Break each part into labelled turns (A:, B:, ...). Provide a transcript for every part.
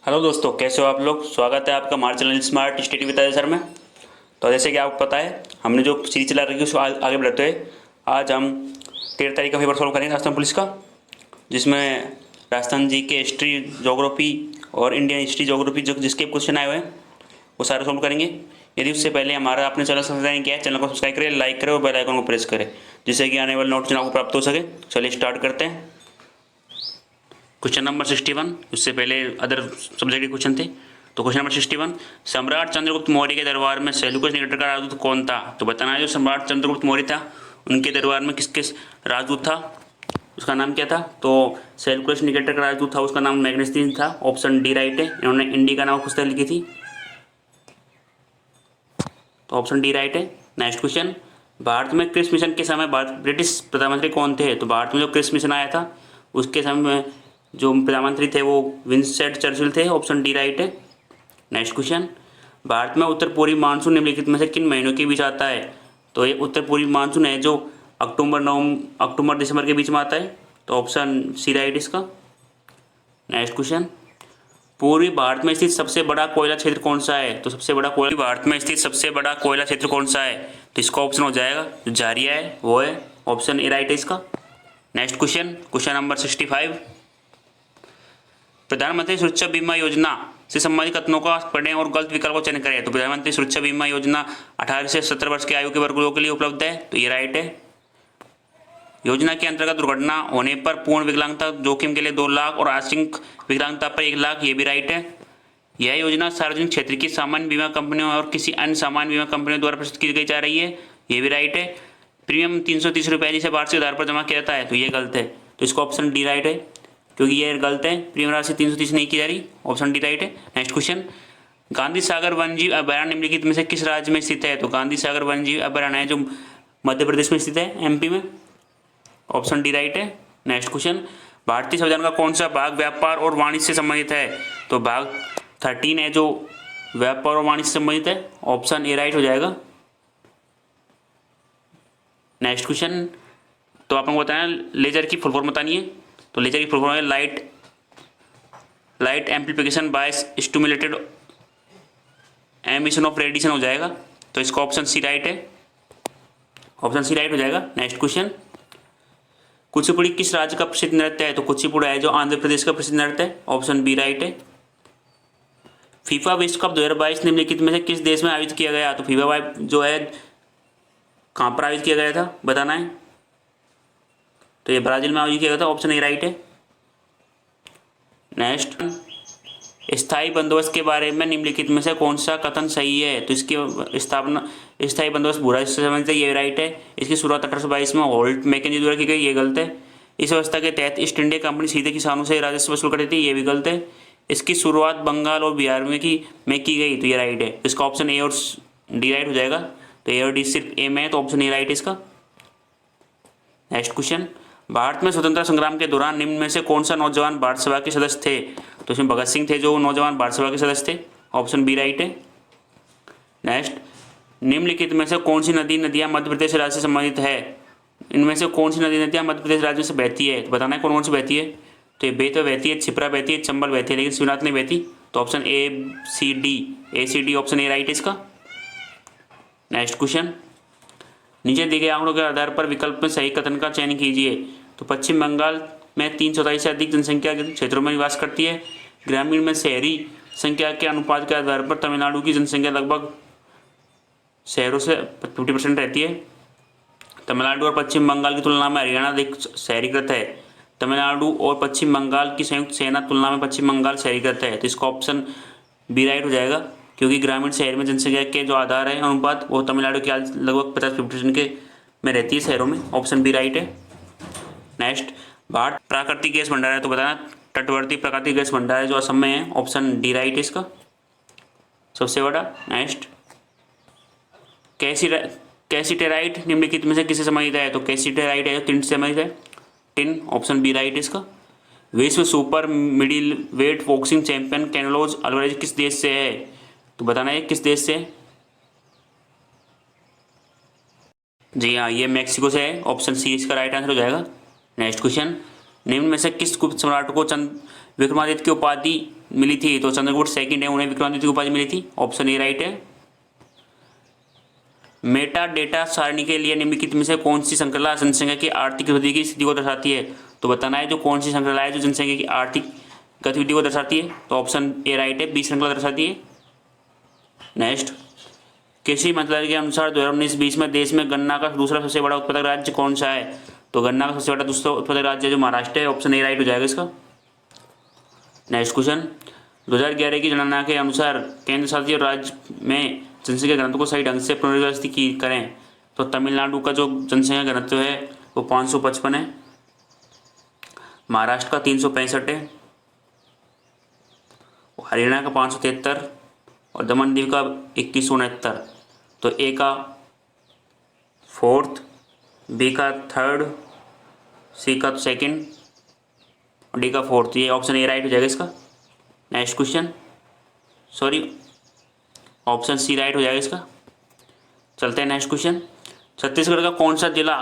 A: Hello दोस्तों, कैसे हो आप लोग। स्वागत है आपका हमारे channel smart study with sir में। तो जैसे कि आपको पता है, हमने जो सीरीज चला रखी है उसको आगे बढ़ाते हुए आज हम 13 तारीख का पेपर सॉल्व करेंगे राजस्थान पुलिस का, जिसमें राजस्थान जी के हिस्ट्री जोग्राफी और इंडियन हिस्ट्री जोग्राफी जो जिसके क्वेश्चन आए हुए हैं वो सारे सॉल्व करेंगे। यदि उससे पहले हमारा अपने चैनल सब्सक्राइब किया है, चैनल को सब्सक्राइब करें, लाइक करें और बेल आइकन को प्रेस करें, जिससे कि आने वाले नोटिफिकेशन आपको प्राप्त हो सके। चलिए स्टार्ट करते हैं। क्वेश्चन नंबर 61, उससे पहले अदर सब्जेक्ट के क्वेश्चन थे। तो क्वेश्चन नंबर 61, सम्राट चंद्रगुप्त मौर्य के दरबार में सेल्यूकस निकेटर का राजदूत कौन था। तो बताना है जो सम्राट चंद्रगुप्त मौर्य था उनके दरबार में किस किस राजदूत था, उसका नाम क्या था। तो सेल्यूकस निकेटर का राजदूत था, उसका नाम मैग्नेस्टीन था। ऑप्शन डी राइट है। इन्होंने इंडिका नामक पुस्तक लिखी थी, तो ऑप्शन डी राइट है। नेक्स्ट क्वेश्चन, भारत में क्रिस मिशन के समय भारत ब्रिटिश प्रधानमंत्री कौन थे। तो भारत में जो क्रिस मिशन आया था उसके समय में जो प्रधानमंत्री थे वो विंस्टन चर्चिल थे। ऑप्शन डी राइट है। नेक्स्ट क्वेश्चन, भारत में उत्तर पूर्वी मानसून निम्नलिखित में से किन महीनों के बीच आता है। तो ये उत्तर पूर्वी मानसून है जो अक्टूबर दिसंबर के बीच में आता है। तो ऑप्शन सी राइट इसका। नेक्स्ट क्वेश्चन, पूर्वी भारत में स्थित सबसे बड़ा कोयला क्षेत्र कौन सा है। तो सबसे बड़ा कोयला भारत में स्थित सबसे बड़ा कोयला क्षेत्र कौन सा है। तो इसका ऑप्शन हो जाएगा जो झारिया है वो है। ऑप्शन ए राइट है इसका। नेक्स्ट क्वेश्चन, क्वेश्चन नंबर 65, प्रधानमंत्री सुरक्षा बीमा योजना से संबंधित कथनों का पढ़ें और गलत विकल्प को चयन करें। तो प्रधानमंत्री सुरक्षा बीमा योजना 18 से 17 वर्ष के आयु के वर्ग लोगों के लिए उपलब्ध है। तो ये राइट है। योजना के अंतर्गत दुर्घटना होने पर पूर्ण विकलांगता जोखिम के लिए 2 लाख और आंशिक विकलांगता पर 1 लाख, ये भी राइट है। यह योजना सार्वजनिक क्षेत्र की सामान्य बीमा कंपनियों और किसी अन्य सामान्य बीमा कंपनियों द्वारा प्रस्तुत की गई जा रही है, ये भी राइट है। प्रीमियम 330 रुपये जिसे वार्षिक आधार पर जमा किया जाता है, तो ये गलत है। तो इसका ऑप्शन डी राइट है, क्योंकि ये गलत है। प्रीमियम राशि 330 नहीं की जा रही। ऑप्शन डी राइट है। नेक्स्ट क्वेश्चन, गांधी सागर वन्यजीव अभयारण्य निम्नलिखित में से किस राज्य में स्थित है। तो गांधी सागर वन्यजीव अभयारण्य है जो मध्य प्रदेश में स्थित है, एमपी में। ऑप्शन डी राइट है। नेक्स्ट क्वेश्चन, भारतीय संविधान का कौन सा भाग व्यापार और वाणिज्य से संबंधित है। तो भाग 13 है जो व्यापार और वाणिज्य से संबंधित है। ऑप्शन ए राइट हो जाएगा। नेक्स्ट क्वेश्चन, तो आपको बताना लेजर की फुल फॉर्म बतानी है। तो लेजर की फुल फॉर्म है light amplification by stimulated emission of radiation हो जाएगा। तो इसका ऑप्शन सी राइट है। ऑप्शन सी राइट हो जाएगा। नेक्स्ट क्वेश्चन, कुचिपुड़ी किस राज्य का प्रसिद्ध नृत्य है। तो कुचिपुड़ा है जो आंध्र प्रदेश का प्रसिद्ध नृत्य है। ऑप्शन बी राइट है। फीफा विश्व कप 2022 निम्नलिखित में से किस देश में आयोजित किया गया। तो फीफा जो है कहाँ पर आयोजित किया गया था, बताना है। तो ये ब्राजील में आयोजित किया गया था। ऑप्शन ए राइट है। नेक्स्ट, स्थायी बंदोबस्त के बारे में निम्नलिखित में से कौन सा कथन सही है। तो इसकी स्थापना स्थायी बंदोबस्त बुरा से संबंधित है, ये राइट है। इसकी शुरुआत 1822 में होल्ट मैकेंजी द्वारा की गई, ये गलत है। इस व्यवस्था के तहत ईस्ट इंडिया कंपनी सीधे किसानों से राजस्व वसूल करती थी, ये भी गलत है। इसकी शुरुआत बंगाल और बिहार में की गई, तो ये राइट है। इसका ऑप्शन ए और डी राइट हो जाएगा। तो ए और डी सिर्फ ए में है, तो ऑप्शन ए राइट है इसका। नेक्स्ट क्वेश्चन, भारत में स्वतंत्रता संग्राम के दौरान निम्न में से कौन सा नौजवान भारत सभा के सदस्य थे। तो इसमें भगत सिंह थे जो नौजवान भारत सभा के सदस्य थे। ऑप्शन बी राइट है। नेक्स्ट, निम्नलिखित में से कौन सी नदियां मध्य प्रदेश राज्य से संबंधित है। इनमें से कौन सी नदियां मध्य प्रदेश राज्य से बहती है, तो बताना है कौन कौन सी बहती है। तो ये बेतवा बहती है, छिप्रा बहती है, चंबल बहती है, लेकिन शिवनाथ नहीं बहती। तो option A C D option A right है इसका। नेक्स्ट क्वेश्चन, नीचे दिए गए आंकड़ों के आधार पर विकल्प में सही कथन का चयन कीजिए। तो पश्चिम बंगाल में 3/4 से अधिक जनसंख्या के क्षेत्रों में निवास करती है। ग्रामीण में शहरी संख्या के अनुपात के आधार पर तमिलनाडु की जनसंख्या लगभग शहरों से 50% रहती है। तमिलनाडु और पश्चिम बंगाल की तुलना में हरियाणा अधिक शहरीकृत है। तमिलनाडु और पश्चिम बंगाल की संयुक्त सेना तुलना में पश्चिम बंगाल शहरीकृत है। तो इसका ऑप्शन बी राइट हो जाएगा, क्योंकि ग्रामीण शहर में जनसंख्या के जो आधार है अनुपात वो तमिलनाडु के लगभग 50-50% के में रहती है शहरों में। ऑप्शन बी राइट है। नेक्स्ट, भारत प्राकृतिक गैस भंडार है, तो बताना तटवर्ती प्राकृतिक गैस भंडार है जो असम में है। ऑप्शन डी राइट है इसका सबसे बड़ा। नेक्स्ट, कैसिटेराइट निम्नलिखित में से किसे संबंधित है। तो कैसिटेराइट है जो टिन से संबंधित है, टिन। ऑप्शन बी राइट है इसका। विश्व super middle weight boxing champion Canelo Alvarez किस देश से है। तो बताना है किस देश से है। जी हाँ, ये मैक्सिको से है। ऑप्शन सी इसका राइट आंसर हो जाएगा। नेक्स्ट क्वेश्चन, निम्न में से किस गुप्त सम्राट को विक्रमादित्य की उपाधि मिली थी तो चंद्रगुप्त सेकंड है, उन्हें विक्रमादित्य की उपाधि मिली थी। ऑप्शन ए राइट है। मेटा डेटा सारणी के लिए निम्नलिखित में से कौन सी श्रृंखला जनसंख्या की आर्थिक गतिविधि की स्थिति को दर्शाती है? तो बताना है जो कौन सी श्रृंखला है जो जनसंख्या की आर्थिक गतिविधि को दर्शाती है। तो ऑप्शन ए राइट है, बी श्रृंखला दर्शाती है। नेक्स्ट, कृषि मंत्रालय के अनुसार 2019-20 में देश में गन्ना का दूसरा सबसे बड़ा उत्पादक राज्य कौन सा है? तो गन्ना का सबसे बड़ा दूसरा उत्पादक राज्य जो महाराष्ट्र है। ऑप्शन ए राइट हो जाएगा इसका। नेक्स्ट क्वेश्चन, 2011 की जनगणना के अनुसार केंद्र शासित राज्य में जनसंख्या घनत्व को सही ढंग से पुनर्व्यवस्थित करें तो तमिलनाडु का जो जनसंख्या घनत्व है वो 555 है, महाराष्ट्र का 365 है, हरियाणा का 573 और दमन दीव का 2169। तो ए का फोर्थ, बी का थर्ड, सी का सेकंड और डी का फोर्थ, ये ऑप्शन ए राइट हो जाएगा इसका। Next question, sorry option C right हो जाएगा इसका। चलते हैं नेक्स्ट क्वेश्चन, छत्तीसगढ़ का कौन सा जिला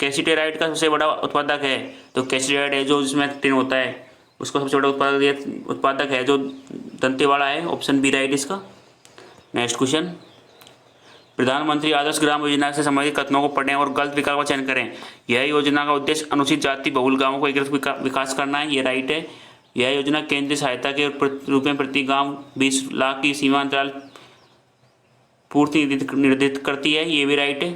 A: कैसिटेराइड का सबसे बड़ा उत्पादक है? तो कैसिटेराइड है जो जिसमें टिन होता है उसका सबसे बड़ा उत्पादक है जो दंतेवाड़ा है। ऑप्शन बी राइट इसका। नेक्स्ट क्वेश्चन, प्रधानमंत्री आदर्श ग्राम योजना से संबंधित कथनों को पढ़ें और गलत विकल्प का चयन करें। यह योजना का उद्देश्य अनुसूचित जाति बहुल गांवों को एकीकृत विकास करना है, ये राइट है। यह योजना केंद्रीय सहायता के रूप में प्रति गांव 20 लाख की सीमा अंतराल पूर्ति निर्धारित करती है, ये भी राइट है।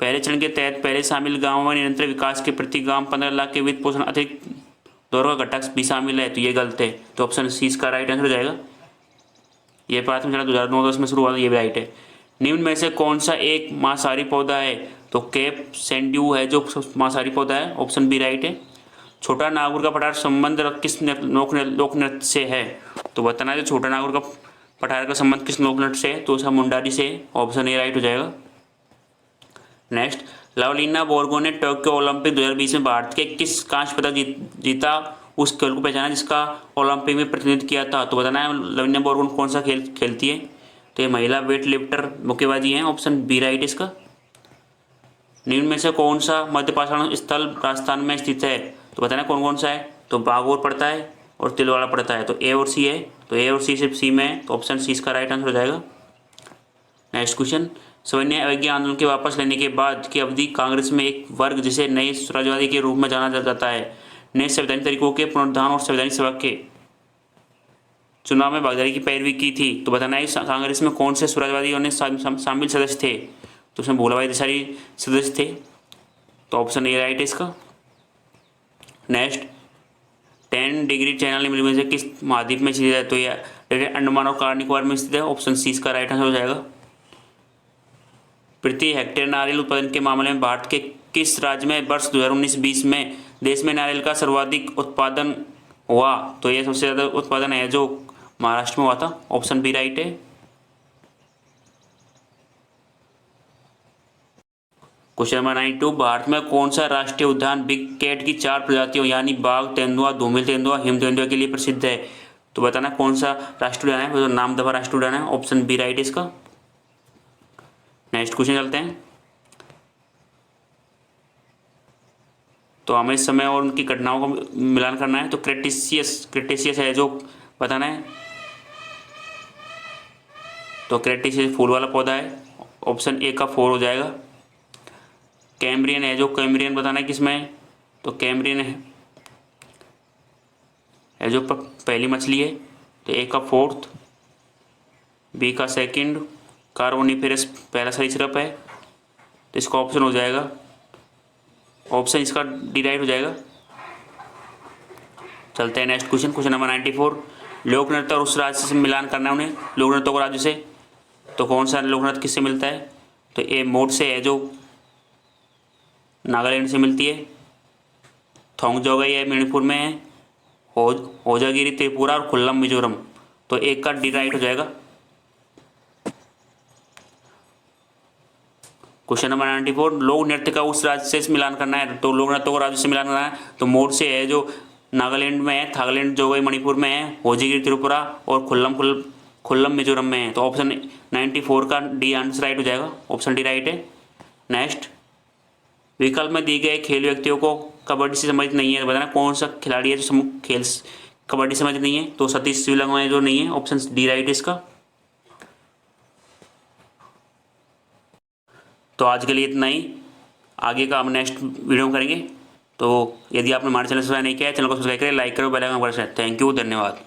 A: पहले चरण के तहत पहले शामिल गांवों में निरंतर विकास के प्रति गांव 15 लाख के वित्त पोषण अतिरिक्त दौर का घटक भी शामिल है, तो ये गलत है। तो ऑप्शन सी इसका राइट आंसर हो जाएगा। ये प्राथमिक चरण 2009-10 में शुरू हुआ था, ये भी राइट है। निम्न में से कौन सा एक मांसाहारी पौधा है? तो केप सेंड्यू है जो मांसाहारी पौधा है। ऑप्शन बी राइट है। छोटा नागौर का पठार संबंध किस लोक नृत्य से है? तो बताना है छोटा नागौर का पठार का संबंध किस लोक नृत्य से है? तो उसका मुंडारी से। ऑप्शन ए राइट हो जाएगा। नेक्स्ट, लवलीना बोर्गो ने टोक्यो ओलंपिक 2020 में भारत के किस कांस्य पदक जीता? उस खेल को पहचाना जिसका ओलंपिक में प्रतिनिधित्व किया था। तो बताना है लवलीना बोर्गो कौन सा खेल खेलती है? तो ये महिला वेट लिफ्टर मुक्केबाजी है। ऑप्शन बी राइट इसका। निम्न में से कौन सा मध्यपाषाण स्थल राजस्थान में स्थित है? तो बताना कौन कौन सा है? तो बागोर पड़ता है और तिलवाड़ा पड़ता है। तो ए और सी है, तो ए और सी सिर्फ सी में है, तो ऑप्शन सी इसका राइट आंसर हो जाएगा। नेक्स्ट क्वेश्चन, सविनय अवज्ञा आंदोलन के वापस लेने के बाद की अवधि कांग्रेस में एक वर्ग जिसे नए स्वराजवादी के रूप में जाना जाता है नए संवैधानिक तरीकों के पुनरुत्थान और संवैधानिक सभा के चुनाव में भागीदारी की पैरवी की थी। तो बताना है कांग्रेस में कौन से स्वराजवादियों ने शामिल सदस्य थे? तो उसमें भोलाभाई देसाई सदस्य थे। तो ऑप्शन ए राइट है इसका। नेक्स्ट, 10 डिग्री चैनल निम्न में से किस महाद्वीप में स्थित है? तो यह अंडमान और कार निकोबार में स्थित है। ऑप्शन सी इसका राइट आंसर हो जाएगा। प्रति हेक्टेयर नारियल उत्पादन के मामले में भारत के किस राज्य में वर्ष 2019-20 में देश में नारियल का सर्वाधिक उत्पादन हुआ? तो यह सबसे ज़्यादा उत्पादन है जो महाराष्ट्र में हुआ था। ऑप्शन बी राइट है। क्वेश्चन नंबर 92, भारत में कौन सा राष्ट्रीय उद्यान बिग कैट की 4 प्रजातियों यानी बाघ, तेंदुआ, धूमिल तेंदुआ, हिम तेंदुआ के लिए प्रसिद्ध है? तो बताना कौन सा राष्ट्रीय उद्यान है? तो नामदफा राष्ट्रीय उद्यान है। ऑप्शन बी राइट इसका। नेक्स्ट क्वेश्चन चलते हैं। तो हमें समय और उनकी घटनाओं को मिलान करना है। तो क्रेटेशियस है जो बताना है। तो क्रेटेशियस फूल वाला पौधा है। ऑप्शन ए का 4 हो जाएगा। कैम्ब्रियन है जो कैम्ब्रियन बताना है किसमें है? तो कैम्ब्रियन है जो पहली मछली है। तो ए का 4th, बी का 2nd, कार्बोनिफेरस पहला सरीसृप है। तो इसका ऑप्शन हो जाएगा, ऑप्शन इसका डी राइट हो जाएगा। चलते हैं नेक्स्ट क्वेश्चन, क्वेश्चन नंबर 94, लोक नृत्य और उस राज्य से मिलान करना है उन्हें, लोक नृत्य को राज्य से। तो कौन सा लोक नृत्य किससे मिलता है? तो ए मोड से है जो नागालैंड से मिलती है, थोंगजोगई है मणिपुर में है, होजागिरी त्रिपुरा और खुल्लम मिजोरम। तो एक का डी राइट हो जाएगा। क्वेश्चन नंबर 94, लोक नृत्य का उस राज्य से मिलान करना है। तो लोक नृत्य को राज्य से मिलान करना है तो मोड से है जो नागालैंड में है, थाईलैंड जोगई मणिपुर में है, होजागिरी त्रिपुरा और खुल्लम मिजोरम में है। तो ऑप्शन 94 का डी आंसर राइट हो जाएगा। ऑप्शन डी राइट है। नेक्स्ट, विकल्प में दिए गए खेल व्यक्तियों को कबड्डी से संबंधित नहीं है। बताना कौन सा खिलाड़ी है जो कबड्डी समझ नहीं है तो सतीश शिवलंग जो नहीं है, ऑप्शन डी राइट है इसका। तो आज के लिए इतना ही, आगे का हम नेक्स्ट वीडियो में करेंगे। तो यदि आपने हमारे चैनल सब्सक्राइब नहीं किया है, चैनल को सब्सक्राइब करें, लाइक करो, बेल आइकन प्रेस करें। थैंक यू, धन्यवाद।